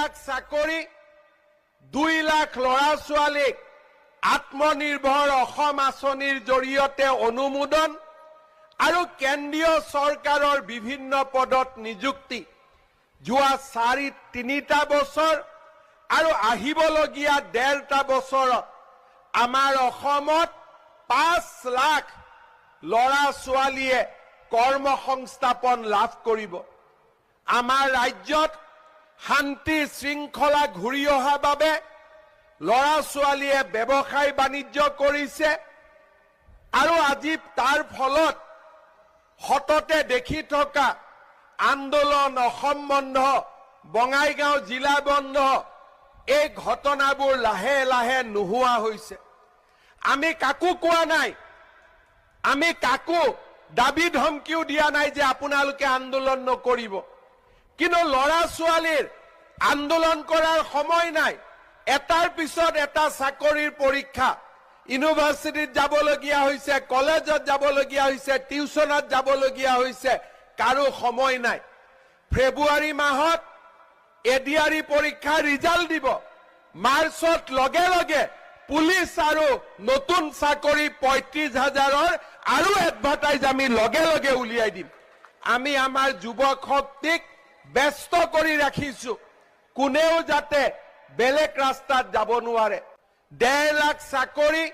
লাখ চাকৰি 2 লাখ ল'ৰা ছোৱালীক আত্মনিৰ্ভৰ অসম আঁচনিৰ জৰিয়তে অনুমোদন আৰু কেন্দ্ৰীয় চৰকাৰৰ বিভিন্ন পদত নিযুক্তি যোৱা 3টা বছৰ আৰু আহিবলগীয়া 1.5টা বছৰত আমাৰ অসমত 5 লাখ ল'ৰা ছোৱালীয়ে কৰ্মসংস্থাপন লাভ কৰিব। আমাৰ ৰাজ্যত শান্তি শৃংখলা ঘূৰি অহাৰ বাবে ল'ৰা ছোৱালীয়ে ব্যৱসায় বাণিজ্য কৰিছে আৰু আজি তাৰ ফলত হততে দেখি থকা আন্দোলন অসম বন্ধ বঙাইগাঁও জিলা বন্ধ এই ঘটনাবোৰ লাহে লাহে নোহোৱা হৈছে। আমি কাকো কোৱা নাই, আমি কাকো দাবী ধমকিও দিয়া নাই যে আপোনালোকে আন্দোলন নকৰিব, কিন্তু ল'ৰা ছোৱালীৰ আন্দোলন কৰাৰ সময় নাই। এটাৰ পিছত এটা চাকৰিৰ পৰীক্ষা, ইউনিভাৰ্চিটিত যাবলগীয়া হৈছে, কলেজত যাবলগীয়া হৈছে, টিউচনত যাবলগীয়া হৈছে, কাৰো সময় নাই। ফেব্ৰুৱাৰী মাহত এডিআৰই পৰীক্ষাৰ ৰিজাল্ট দিব, মাৰ্চত লগে লগে পুলিচ আৰু নতুন চাকৰি 35,000ৰ আৰু এডভাৰটাইজ আমি লগে লগে উলিয়াই দিম। আমি আমাৰ যুৱক শক্তিক ব্যস্ত কৰি ৰাখিছো, কোনেও যাতে বেলেগ ৰাস্তাত যাব নোৱাৰে। 1.5 লাখ চাকৰি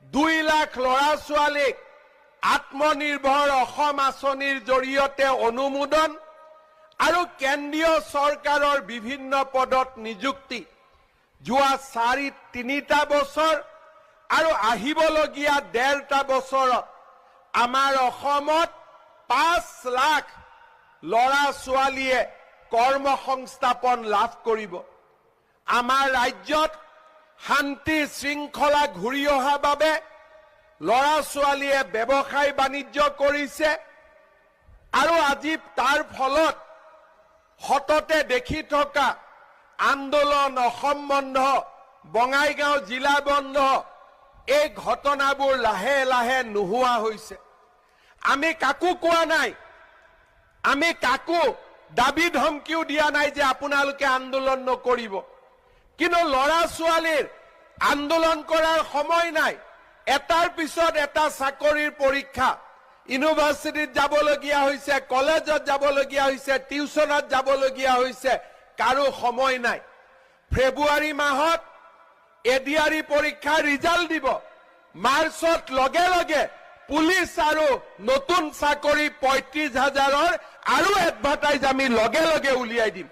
2 লাখ ল'ৰা ছোৱালীক আত্মনিৰ্ভৰ অসম আঁচনিৰ জৰিয়তে অনুমোদন আৰু কেন্দ্ৰীয় চৰকাৰৰ বিভিন্ন পদত নিযুক্তি যোৱা 3টা বছৰ আৰু আহিবলগীয়া 1.5টা বছৰত আমাৰ অসমত 5 লাখ ল'ৰা ছোৱালীয়ে কৰ্মসংস্থাপন লাভ কৰিব। আমাৰ ৰাজ্যত শান্তি শৃংখলা ঘূৰি অহাৰ বাবে ল'ৰা ছোৱালীয়ে ব্যৱসায় বাণিজ্য কৰিছে আৰু আজি তাৰ ফলত হততে দেখি থকা আন্দোলন অসম বন্ধ বঙাইগাঁও জিলা বন্ধ এই ঘটনাবোৰ লাহে লাহে নোহোৱা হৈছে। আমি কাকো কোৱা নাই, আমি কাকো দাবী ধমকিও দিয়া নাই যে আপোনালোকে আন্দোলন নকৰিব, কিন্তু ল'ৰা ছোৱালীৰ আন্দোলন কৰাৰ সময় নাই। এটাৰ পিছত এটা চাকৰিৰ পৰীক্ষা, ইউনিভাৰ্চিটিত যাবলগীয়া হৈছে, কলেজত যাবলগীয়া হৈছে, টিউচনত যাবলগীয়া হৈছে, কাৰো সময় নাই। ফেব্ৰুৱাৰী মাহত এডিআৰই পৰীক্ষাৰ ৰিজাল্ট দিব, মাৰ্চত লগে লগে পুলিচ আৰু নতুন চাকৰি 35,000ৰ আৰু এডভাৰটাইজ আমি লগে লগে উলিয়াই দিম।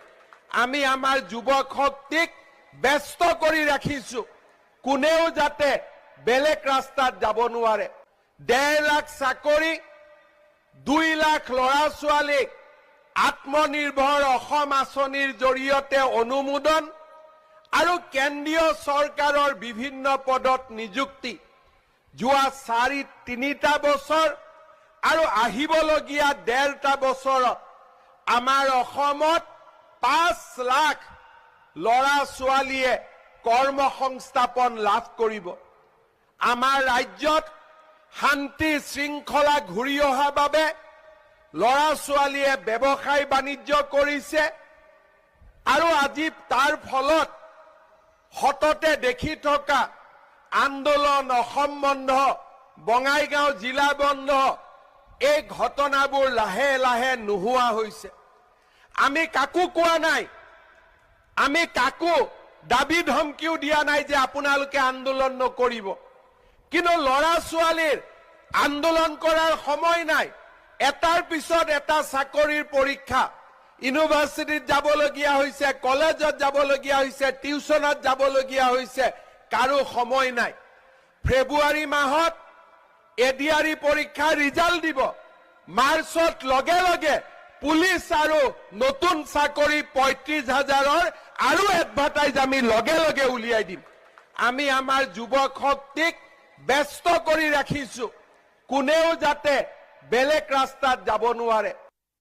আমি আমাৰ যুৱক শক্তিক ব্যস্ত কৰি ৰাখিছো, কোনেও যাতে বেলেগ ৰাস্তাত যাব নোৱাৰে। 1.5 লাখ চাকৰি 2 লাখ ল'ৰা ছোৱালীক আত্মনিৰ্ভৰ অসম আঁচনিৰ জৰিয়তে অনুমোদন আৰু কেন্দ্ৰীয় চৰকাৰৰ বিভিন্ন পদত নিযুক্তি যোৱা 3টা বছৰ আৰু আহিবলগীয়া 1.5টা বছৰত আমাৰ অসমত 5 লাখ ল'ৰা ছোৱালীয়ে কৰ্মসংস্থাপন লাভ কৰিব। আমাৰ ৰাজ্যত শান্তি শৃংখলা ঘূৰি অহাৰ বাবে ল'ৰা ছোৱালীয়ে ব্যৱসায় বাণিজ্য কৰিছে আৰু আজি তাৰ ফলত হততে দেখি থকা আন্দোলন অসম বন্ধ বঙাইগাঁও জিলা বন্ধ এই ঘটনাবোৰ লাহে লাহে নোহোৱা হৈছে। আমি কাকো কোৱা নাই, আমি কাকো দাবী ধমকিও দিয়া নাই যে আপোনালোকে আন্দোলন নকৰিব, কিন্তু ল'ৰা ছোৱালীৰ আন্দোলন কৰাৰ সময় নাই। এটাৰ পিছত এটা চাকৰিৰ পৰীক্ষা, ইউনিভাৰ্চিটিত যাবলগীয়া হৈছে, কলেজত যাবলগীয়া হৈছে, টিউচনত যাবলগীয়া হৈছে, কাৰো সময় নাই। ফেব্ৰুৱাৰী মাহত এডিআৰই পৰীক্ষাৰ ৰিজাল্ট দিব, মাৰ্চত লগে লগে পুলিচ আৰু নতুন চাকৰি 35,000ৰ আৰু এডভাৰটাইজ আমি লগে লগে উলিয়াই দিম। আমি আমাৰ যুৱক শক্তিক ব্যস্ত কৰি ৰাখিছো, কোনেও যাতে বেলেগ ৰাস্তাত যাব নোৱাৰে।